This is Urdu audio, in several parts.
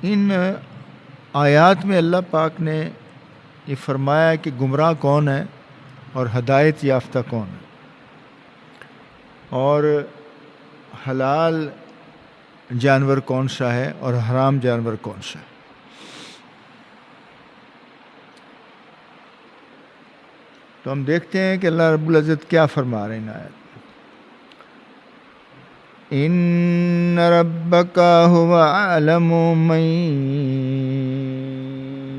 ان آیات میں اللہ پاک نے یہ فرمایا کہ گمراہ کون ہے اور ہدایت یافتہ کون ہے، اور حلال جانور کون سا ہے اور حرام جانور کون سا ہے۔ تو ہم دیکھتے ہیں کہ اللہ رب العزت کیا فرما رہے ہیں ان آیات میں۔ ان ربک هو اعلم من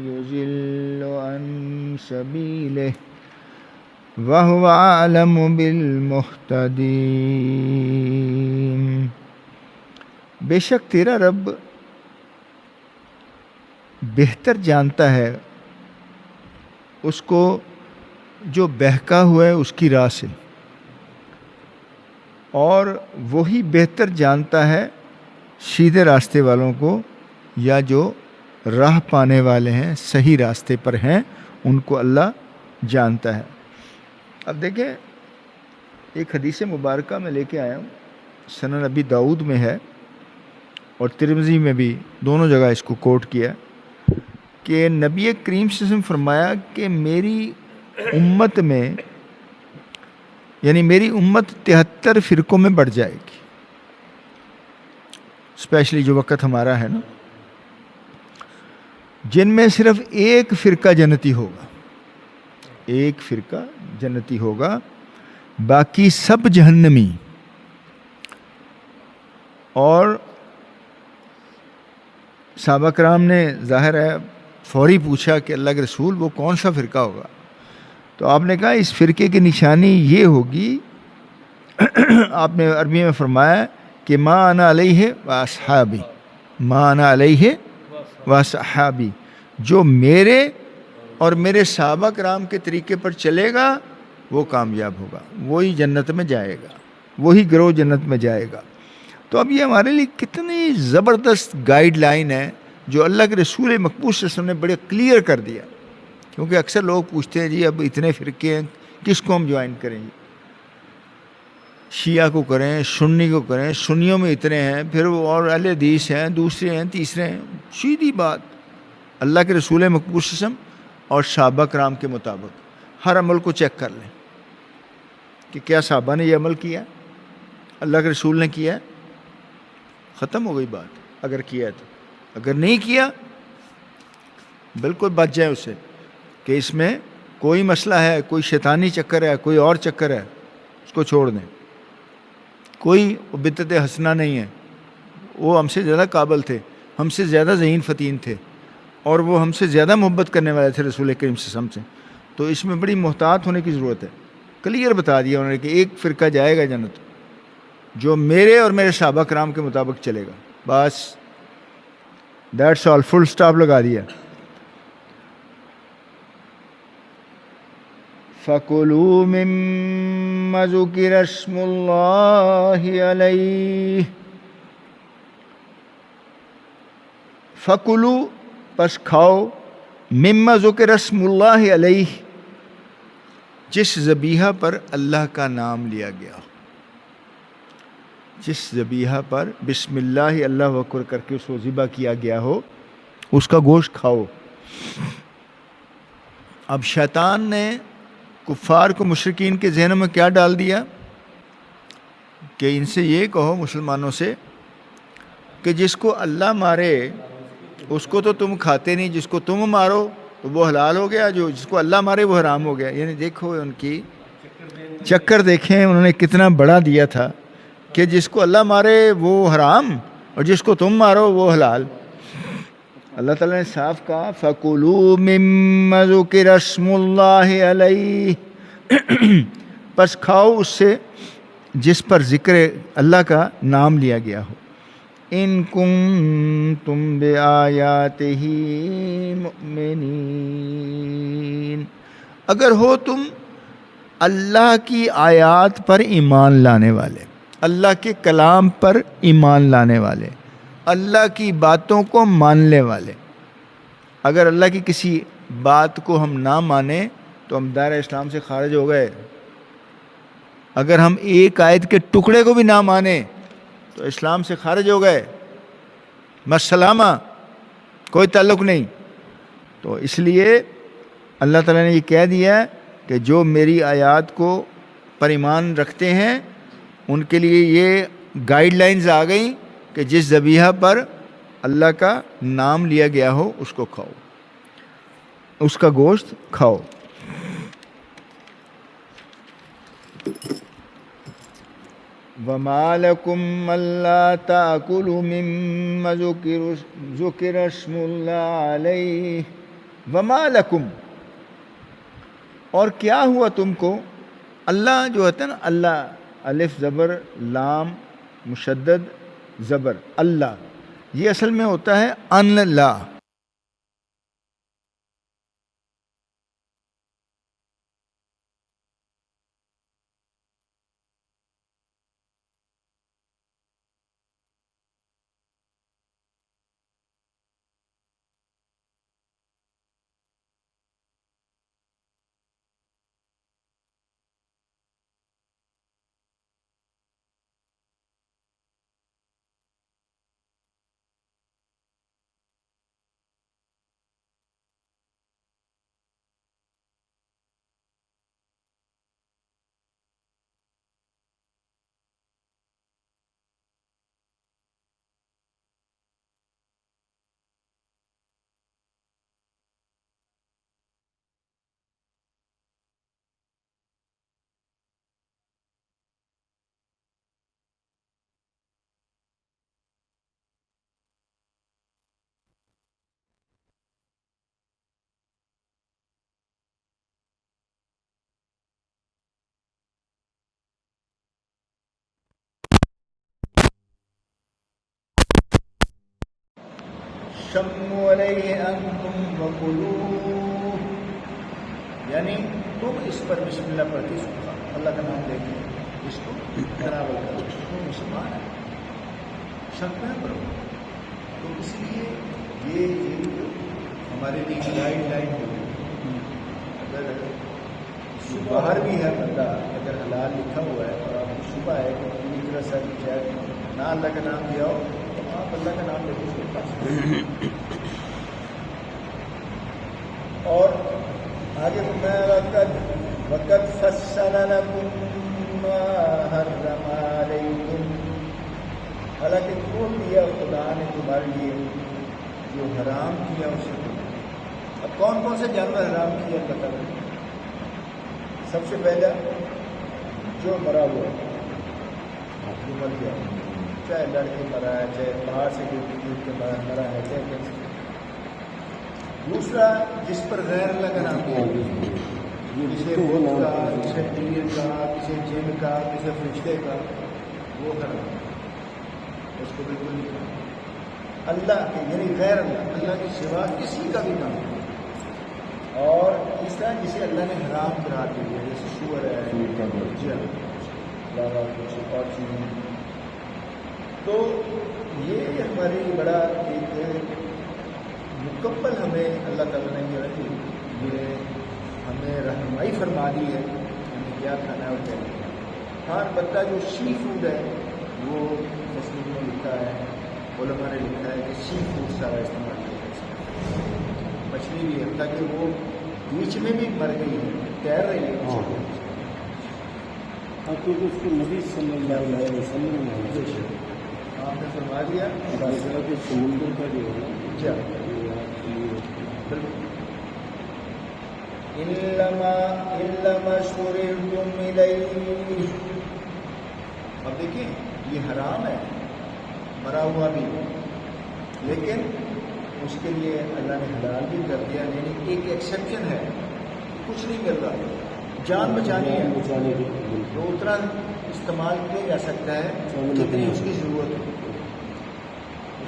یضل عن سبیلہ وهو اعلم بالمہتدین۔ بے شک تیرا رب بہتر جانتا ہے اس کو جو بہکا ہوا ہے اس کی راہ سے، اور وہی بہتر جانتا ہے سیدھے راستے والوں کو، یا جو راہ پانے والے ہیں، صحیح راستے پر ہیں، ان کو اللہ جانتا ہے۔ اب دیکھیں، ایک حدیث مبارکہ میں لے کے آیا ہوں، سنن ابی داؤد میں ہے اور ترمذی میں بھی، دونوں جگہ اس کو کوٹ کیا کہ نبی کریم صلی اللہ علیہ وسلم فرمایا کہ میری امت میں، یعنی میری امت 73 فرقوں میں بڑھ جائے گی، اسپیشلی جو وقت ہمارا ہے نا، جن میں صرف ایک فرقہ جنتی ہوگا، ایک فرقہ جنتی ہوگا، باقی سب جہنمی۔ اور صحابہ کرام نے ظاہر ہے فوری پوچھا کہ اللہ کے رسول وہ کون سا فرقہ ہوگا؟ تو آپ نے کہا اس فرقے کی نشانی یہ ہوگی، آپ نے عربی میں فرمایا کہ ما انا علیہ واصحابی، ما انا علیہ واصحابی، جو میرے اور میرے صحابہ کرام کے طریقے پر چلے گا وہ کامیاب ہوگا، وہی جنت میں جائے گا، وہی گروہ جنت میں جائے گا۔ تو اب یہ ہمارے لیے کتنی زبردست گائیڈ لائن ہے جو اللہ کے رسول مقبول صلی اللہ علیہ وسلم نے بڑے کلیئر کر دیا، کیونکہ اکثر لوگ پوچھتے ہیں جی اب اتنے فرقے ہیں کس کو ہم جوائن کریں گے، شیعہ کو کریں، سنی کو کریں، سنیوں میں اتنے ہیں، پھر وہ اور اہل حدیث ہیں، دوسرے ہیں، تیسرے ہیں۔ سیدھی بات، اللہ کے رسول مقبول صلی اللہ علیہ وسلم اور صحابہ کرام کے مطابق ہر عمل کو چیک کر لیں کہ کیا صحابہ نے یہ عمل کیا، اللہ کے رسول نے کیا، ختم ہو گئی بات۔ اگر کیا ہے تو، اگر نہیں کیا بالکل بچ جائے اس سے کہ اس میں کوئی مسئلہ ہے، کوئی شیطانی چکر ہے، کوئی اور چکر ہے، اس کو چھوڑ دیں۔ کوئی بدعت حسنہ نہیں ہے، وہ ہم سے زیادہ قابل تھے، ہم سے زیادہ ذہین فتین تھے، اور وہ ہم سے زیادہ محبت کرنے والے تھے رسول کریم صلی اللہ علیہ وسلم سے۔ تو اس میں بڑی محتاط ہونے کی ضرورت ہے۔ کلیئر بتا دیا انہوں نے کہ ایک فرقہ جائے گا جنت جو میرے اور میرے صحابہ کرام کے مطابق چلے گا، بس دیٹس آل، فل سٹاپ لگا دیا۔ فَكُلُوا مِمَّا ذُكِرَ اسْمُ اللَّهِ عَلَيْهِ، فَكُلُوا پس کھاؤ، مِمَّا ذُكِرَ اسْمُ اللَّهِ عَلَيْهِ جس ذبیحہ پر اللہ کا نام لیا گیا ہو، جس ذبیحہ پر بسم اللہ اللہ اکبر کر کے اس کو ذبح کیا گیا ہو، اس کا گوشت کھاؤ۔ اب شیطان نے کفار کو، مشرکین کے ذہنوں میں کیا ڈال دیا کہ ان سے یہ کہو، مسلمانوں سے، کہ جس کو اللہ مارے اس کو تو تم کھاتے نہیں، جس کو تم مارو تو وہ حلال ہو گیا، جو جس کو اللہ مارے وہ حرام ہو گیا۔ یعنی دیکھو ان کی چکر، دیکھیں انہوں نے کتنا بڑا دیا تھا کہ جس کو اللہ مارے وہ حرام اور جس کو تم مارو وہ حلال۔ اللہ تعالیٰ نے صاف کہا فَكُلُوا مِمَّا ذُكِرَ اسْمُ اللَّهِ عَلَيْهِ، پس کھاؤ اس سے جس پر ذکر اللہ کا نام لیا گیا ہو۔ إِن كُنتُم بِآيَاتِهِ مُؤْمِنِينَ، اگر ہو تم اللہ کی آیات پر ایمان لانے والے، اللہ کے کلام پر ایمان لانے والے، اللہ کی باتوں کو ماننے والے۔ اگر اللہ کی کسی بات کو ہم نہ مانیں تو ہم دائرہ اسلام سے خارج ہو گئے۔ اگر ہم ایک آیت کے ٹکڑے کو بھی نہ مانیں تو اسلام سے خارج ہو گئے۔ مسلامہ کوئی تعلق نہیں. تو اس لیے اللہ تعالیٰ نے یہ کہہ دیا ہے کہ جو میری آیات کو پر ایمان رکھتے ہیں ان کے لیے یہ گائیڈ لائنز آ گئیں کہ جس ذبیحہ پر اللہ کا نام لیا گیا ہو اس کو کھاؤ، اس کا گوشت کھاؤ. وَمَا لَكُمْ أَلَّا تَأْكُلُوا مِمَّا ذُكِرَ اسْمُ اللَّهِ عَلَيْهِ. وَمَا لَكُمْ، اور کیا ہوا تم کو. اللہ جو ہوتا ہے نا، اللہ الف زبر لام مشدد زبر، اللہ، یہ اصل میں ہوتا ہے ان لا. شموا علیہ انتم وکلوا، یعنی تم اس پر بسم اللہ پڑھتی سکھا، اللہ کا نام لے کے اس کو تناول کرو، تم مسلمان ہے، شک نہ کرو. تو اس لیے یہ ہمارے لیے گائیڈ لائن ہوگی. اگر باہر بھی ہے بندہ، اگر حلال لکھا ہوا ہے اور آپ کو شبہ ہے کہ پوری طرح سے شاید نہ اللہ کا نام دیا ہو، تو آپ اللہ کا نام لے کے اس کو پڑھ سکتے ہیں. اور آگے وقت فصل لکم ما حرم علیکم، حالانکہ کھول دیا خدا نے تمہارے لیے جو حرام کیا اسے. اب کون کون سے جانور حرام کیا پتہ نہیں. سب سے پہلا جو مرا ہوا جو مر گیا، چاہے لڑکے مرا ہے، چاہے باہر سے گر کے مرا ہے، چاہے کیسے. دوسرا جس پر غیر اللہ کا نام دیا، کسی بت کا، کسی پیر کا، کسی جن کا، کسی فرشتے کا، وہ حرام، اس کو بالکل نہیں کرنا. اللہ کے یعنی غیر اللہ، اللہ کے سوا کسی کا بھی نام. اور اس طرح جسے اللہ نے حرام قرار دیا، جیسے سور ہے، کچھ اور چیزیں. تو یہ ہماری بڑا ایک مکمل ہمیں اللہ تعالیٰ نے یہ ہمیں رہنمائی فرما دی ہے ہمیں کیا کھانا ہے اور کیا نہیں. ہاں البتہ جو سی فوڈ ہے وہ مسلم میں لکھا ہے، علماء نے لکھا ہے کہ سی فوڈ سارا استعمال کیا جا سکتا ہے. مچھلی بھی ہے، تاکہ وہ بیچ میں بھی مر گئی ہے، تیر رہی ہے. کیونکہ اس کو نبی صلی اللہ علیہ وسلم نے آپ نے فرما دیا کہ سمندر کا جو ہے اب دیکھیں یہ حرام ہے مرا ہوا بھی، لیکن اس کے لیے اللہ نے حلال بھی کر دیا. یعنی ایک ایکسیپشن ہے، کچھ نہیں کر رہا، جان بچانی ہے تو اتنا استعمال کیا جا سکتا ہے جتنی اس کی ضرورت ہے.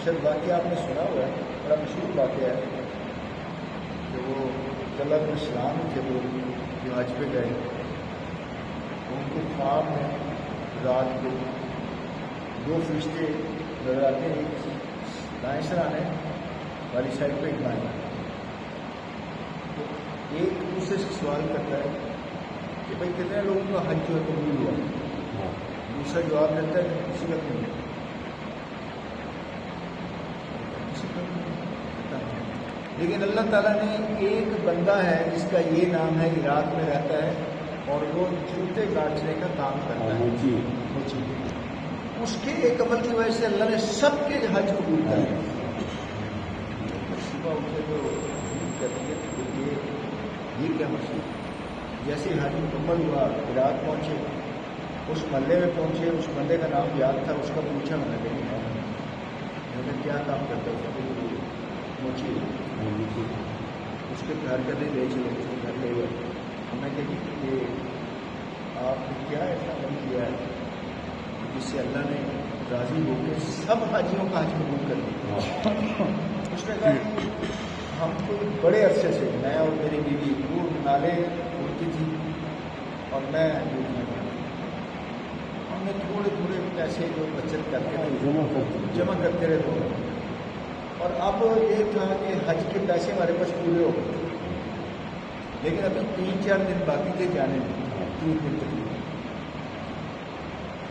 شاید واقعہ آپ نے سنا ہوا ہے، بڑا مشہور واقعہ ہے کہ وہ طلب السلام تھے، وہ جو حج پہ گئے، ان کو خواب میں رات کو دو فرشتے نظر آتے ہیں، ایک دائیں سرانے والی سائڈ پہ، ایک بائیں. تو ایک دوسرے سے سوال کرتا ہے کہ بھائی کتنے لوگوں کا حج جو ہے قبول ہوا. دوسرا جواب دیتا ہے کہ کسی کا نہیں. لیکن اللہ تعالیٰ نے ایک بندہ ہے جس کا یہ نام ہے، عراق میں رہتا ہے اور وہ جوتے کاٹنے کا کام کرتا ہے، جی اس کے ایک عمل کی وجہ سے اللہ نے سب کے حج قبول کر لیا۔ صبح اٹھے تو کرتی ہے کہ یہ کیا مسئلہ، جیسے حج مکمل ہوا عراق پہنچے، اس محلے میں پہنچے، اس بندے کا نام یاد تھا، اس کا پوچھا میں نے کہ کیا کام کرتا ہے، پہنچی اس کے گھر کا نہیں لے چلے، اس کے گھر لے گئے، ہمیں کہ آپ نے کیا ایسا عمل کیا ہے جس سے اللہ نے راضی ہو کے سب حاجیوں کا حج قبول کر دیا۔ اس نے کہا کہ ہم کوئی بڑے عرصے سے، میں اور میری بیوی وہ نالے اڑتی تھی اور میں ہم نے تھوڑے تھوڑے پیسے جو بچت کر کے جمع کرتے رہے تھے، اور اب یہ تھا کہ حج کے پیسے ہمارے پاس پورے ہو گئے، لیکن ابھی 3-4 دن باقی تھے جانے میں، 3 دن تک۔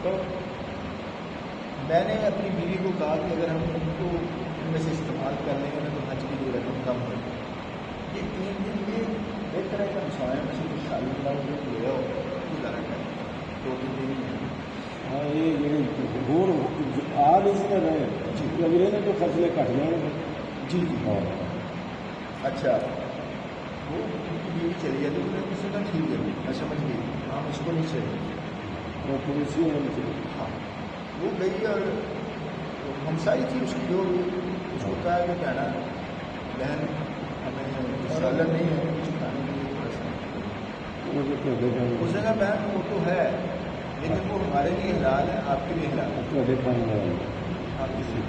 تو میں نے اپنی بیوی کو کہا کہ اگر ہم ان کو ان میں سے استعمال کر لیں گے تو حج کی جو رقم کم ہو، یہ 3 دن یہ بہتر ہے کہ ہم سوائے میں سے کچھ 40,000 روپئے لے آؤ گزارا کریں، 2-3 دن ہی ہیں۔ ہاں یہ گور آ نہیں سکتا رہے جی، اگلے نے تو فصلیں کٹ جائیں گے۔ جی جی ہاں اچھا، وہ ان کی بیوی چلی جاتی، انہوں نے کسی کا ٹھیک ہے، میں سمجھ گئی، ہم اس کو نہیں چاہیے، اور پولیسی ہونی چاہیے۔ ہاں وہ گئی اور ہمسائی تھی اس کی، جو بھی اس کو کہا کہ کہنا بہن ہمیں سالن نہیں ہے کچھ کھانے کے لیے تھوڑا سا، اس نے کہا بہن وہ تو ہے لیکن وہ ہمارے لیے حلال ہے، آپ کے لیے حلال ہے، آپ کے لیے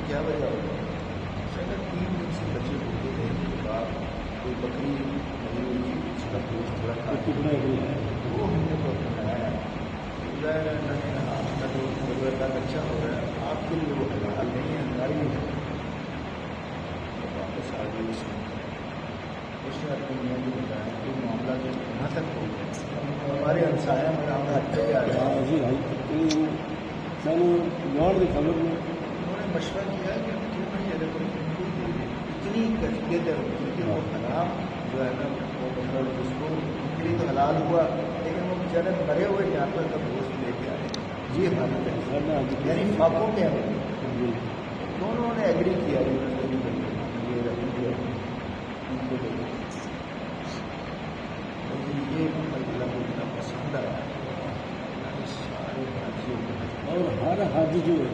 کیا وجہ ہوگا؟ 3 دن سے بچے ہوتے رہے کے بعد کوئی بکری نہیں ہوئی تھی، اس کا گوشت تھوڑا کھا وہ ہم نے تو بنایا اپنا جو ضرورت کا اچھا ہو رہا ہے، آپ کے لیے وہ حلال نہیں ہے، ہمارے لیے واپس آ گئی۔ اس نے اپنی میاں کو بتایا کہ معاملہ جو یہاں تک ہو گیا، ہمارے ہمسایہ میں ہم اچھے آ گئے، سانو گاڑ کی خبر میں انہوں نے مشورہ کیا کہ کیوں نہیں ہے، اتنی کیفیت ہے ان کی کہ وہ حرام جو ہے نا وہ مطلب اس کو ان کے لیے تو حلال ہوا، لیکن وہ بیچارے مرے ہوئے جانور کا گوشت لے کے آئے، یہ حالت ہے، یعنی فاقوں کے ہیں، دونوں نے ایگری کیا یہ رکھ دیا ان کو دے دیا۔ یہ اللہ کو اتنا پسند آیا، سارے حاجیوں کو، اور ہر حج جو ہے،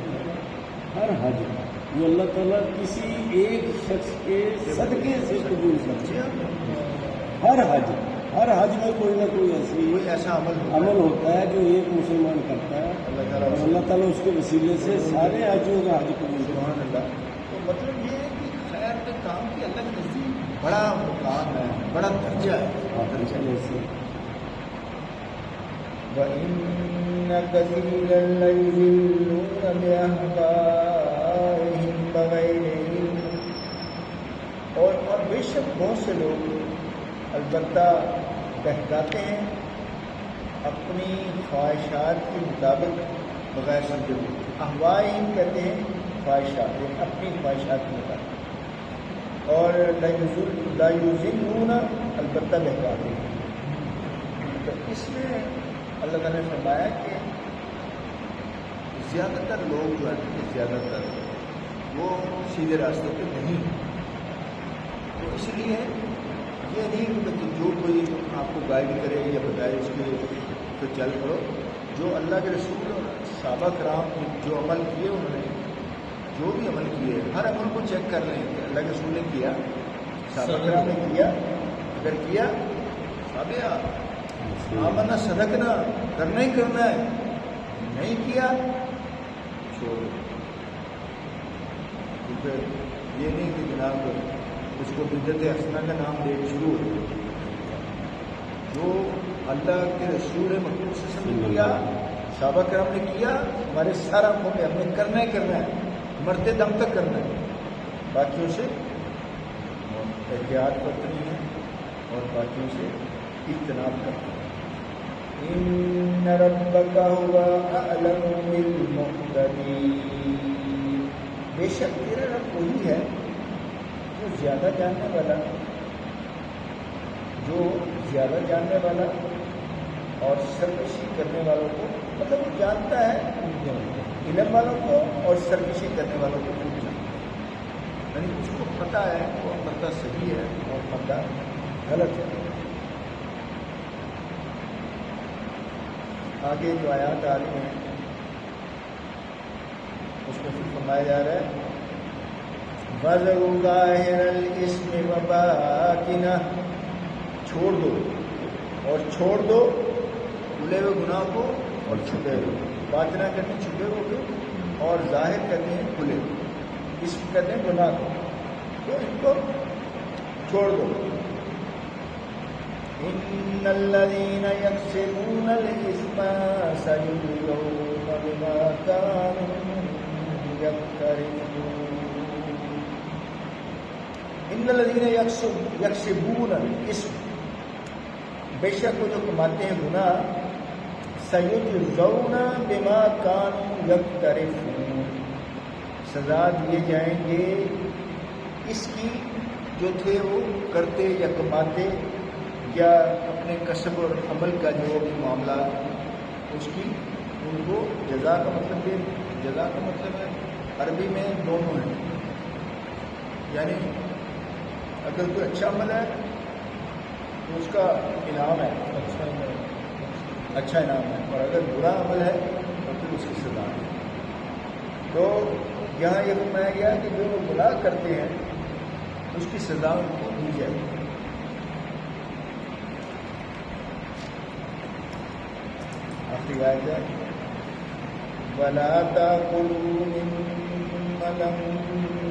ہر حج وہ اللہ تعالیٰ کسی ایک شخص کے صدقے سے قبول کرتے ہیں۔ ہر حج میں کوئی نہ کوئی ایسا عمل ہوتا ہے جو ایک مسلمان کرتا ہے، اور اللہ تعالیٰ اس کے وسیلے سے سارے حجوں کا حج قبول کرتا سبحان اللہ۔ تو مطلب یہ ہے کہ خیر کے کام کی اللہ کے نزدیک بڑا مقام ہے، بڑا درجہ ہے، ہے۔ وَإِنَّ كَثِيرًا لَيُضِلُّونَ بِأَهْوَائِهِمْ بِغَيْرِ عِلْمٍ، اور بے شک بہت سے لوگ البتہ بہکاتے ہیں اپنی خواہشات کے مطابق بغیر سمجھے۔ احوائہم کہتے ہیں خواہشات، اپنی خواہشات کے مطابق، اور لا یضلون البتہ بہکاتے ہیں۔ تو اس میں اللہ تعالیٰ نے فرمایا کہ زیادہ تر لوگ جو ہیں، زیادہ تر وہ سیدھے راستے پہ نہیں، تو اس لیے یہ نہیں کہ جو کوئی آپ کو گائیڈ کرے یا بتائے اس کے تو چل پڑو، جو اللہ کے رسول اور صحابہ کرام جو عمل کیے، انہوں نے جو بھی عمل کیے، ہر عمل کو چیک کر لیں کہ اللہ کے رسول نے کیا، صحابہ کرام نے کیا، اگر کیا صحابہ آمنا صدقنا، کرنا ہی کرنا ہے، نہیں کیا چھوڑ دو۔ کیونکہ یہ نہیں کہ جناب اس کو بدعت حسنہ کا نام دے شروع ہو، جو اللہ کے رسول مقبول سے نے کیا، صحابہ کرام نے کیا، ہمارے سارا قوم ہم نے کرنا ہی کرنا ہے، مرتے دم تک کرنا ہے، باقیوں سے احتیاط برتنی ہے اور باقیوں سے اجتناب کرنا ہے۔ ان ربک هو اعلم بالمهتدین، بے شک تیرا رب وہی ہے جو جو زیادہ جاننے والا اور سرکشی کرنے والوں کو، مطلب وہ جانتا ہے علم والوں کو اور سرکشی کرنے والوں کو خوب جانتا ہے، یعنی اس کو پتہ ہے کون بندہ صحیح ہے اور بندہ غلط ہے۔ آگے جو آیات آ رہی ہیں اس میں پھر فرمایا جا رہا ہے وَذَرُوا ظَاهِرَ الْإِثْمِ وَبَاطِنَهُ، چھوڑ دو کھلے ہوئے گناہ کو اور چھپے ہوئے، باطنہ کہتے ہیں چھپے ہوئے کو، اور ظاہر کہتے ہیں کھلے ہوئے، اسم کہتے ہیں گناہ کو، تو ان کو چھوڑ دو۔ إِنَّ الَّذِينَ يَكْسِبُونَ الْإِثْمَ سَيُجْزَوْنَ بِمَا كَانُوا يَكْسِبُونَ۔ إِنَّ الَّذِينَ يَكْسِبُونَ الْإِثْمَ، بے شک وہ جو کماتے ہیں گناہ، سَيُجْزَوْنَ بِمَا كَانُوا يَكْسِبُونَ، سزا دیے جائیں گے اس کی جو تھے وہ کرتے یا کماتے یا اپنے کسب اور عمل کا جو بھی معاملہ اس کی ان کو جزا کا مطلب ہے عربی میں دونوں ہیں، یعنی اگر کوئی اچھا عمل ہے تو اس کا انعام ہے، اچھا انعام ہے، اور اگر برا عمل ہے تو پھر اس کی سزا ہے۔ تو یہاں یہ فرمایا گیا کہ جو لوگ گناہ کرتے ہیں اس کی سزا ان کو دی جائے گی۔ آخری آیت ہے وَلَا تَأْكُلُوا مِمَّا لَمْ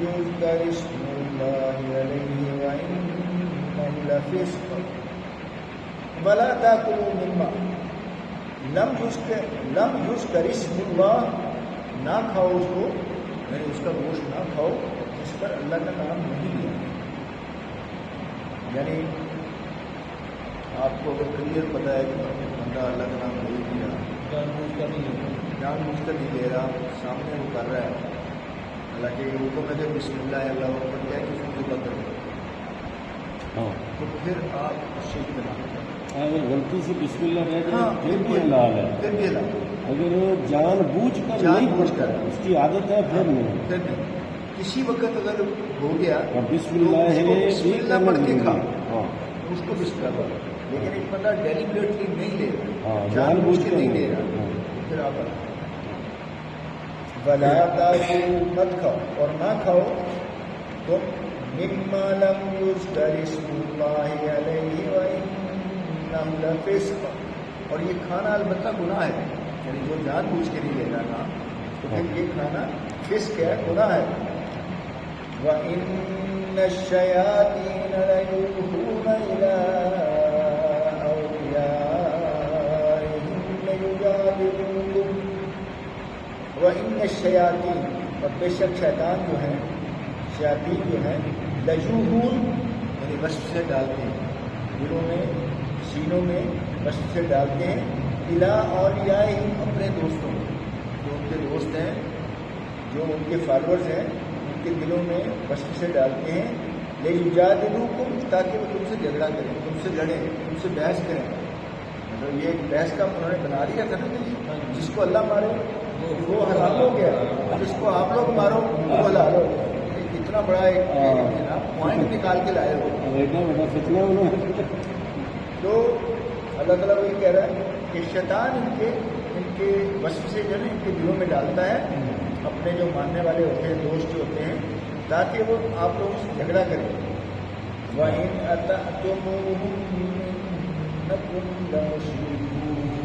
يُذْكَرِ اسْمُ اللَّهِ عَلَيْهِ وَإِنَّهُ لَفِسْقٌ وَلَا تَأْكُلُوا مِمَّا لَمْ يُذْكَرِ اسْمُ اللَّهِ، نہ کھاؤ اس کو، یعنی اس کا گوشت نہ کھاؤ جس پر اللہ کا نام نہیں لیا، یعنی آپ کو اگر کلیئر پتہ ہے کہ بندہ اللہ کا نام نہیں لیا، جان بوجھ کر نہیں لے رہا، سامنے وہ کر رہا ہے، حالانکہ یہ حکم ہے کہ بسم اللہ اللہ اکبر کیا کہ اس کو بدل، تو پھر آپ اس سے اجتناب کریں۔ اگر غلطی سے بسم اللہ رہ جائے پھر بھی حلال ہے، اگر جان بوجھ کر اس کی عادت ہے پھر نہیں، کسی وقت اگر ہو گیا اور بسم اللہ ہے بسم اللہ پڑھ کے کھا، اس کو بسم اللہ پڑھ، لیکن ایک بندہ ڈیلیبریٹلی نہیں لے رہا، جان بوجھ کے نہیں لے رہا، پھر آپ وَلَا تَأْكُلُوا، مت کھاؤ اور نہ کھاؤ تم مِمَّا لَمْ يُذْكَرِ اسْمُ اللَّهِ عَلَيْهِ وَإِنَّهُ لَفِسْقٌ، اور یہ کھانا البتہ گناہ ہے، یعنی جو جان بوجھ کے نہیں لینا تھا تو پھر یہ کھانا فسق ہے، گناہ ہے۔ وَإِنَّ الشَّيَاطِينَ لَيُوحُونَ إِلَىٰ أَوْلِيَائِهِمْ لِيُجَادِلُوكُمْ وَإِنَّ الشَّيَاطِينَ، اور بے شک شیطان جو ہیں لَيُوحُونَ، یعنی وصف سے ڈالتے ہیں، دلوں میں سینوں میں وصف سے ڈالتے ہیں، إِلَىٰ أَوْلِيَائِهِمْ، اپنے دوستوں جو ان کے دوست ہیں، جو ان کے فالوورز ہیں، ان کے دلوں میں وصف سے ڈالتے ہیں، لِيُجَادِلُوكُمْ، تاکہ وہ تم سے جھگڑا کریں، تم سے لڑیں، تم سے بحث کریں، مطلب یہ ایک بحث کا انہوں نے بنا دیا تھا نا کہ جس کو اللہ مارے وہ حرام ہو گیا، جس کو آپ لوگ مارو وہ حلال ہو گیا۔ کتنا بڑا ایک پوائنٹ نکال کے لائے ہو، تو اللہ تعالیٰ وہی کہہ رہا ہے کہ شیطان ان کے وصف سے جو ہے ان کے دلوں میں ڈالتا ہے اپنے جو ماننے والے ہوتے ہیں، دوست جو ہوتے ہیں، تاکہ وہ آپ لوگوں سے جھگڑا کریں۔ وَإِنْ أَطَعْتُمُوهُمْ إِنَّكُمْ لَمُشْرِكُونَ،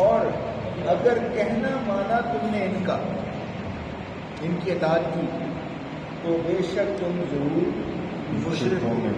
اور اگر کہنا مانا تم نے ان کا، ان کی اطاعت کی، تو بے شک تم ضرور مشرک ہو گئے،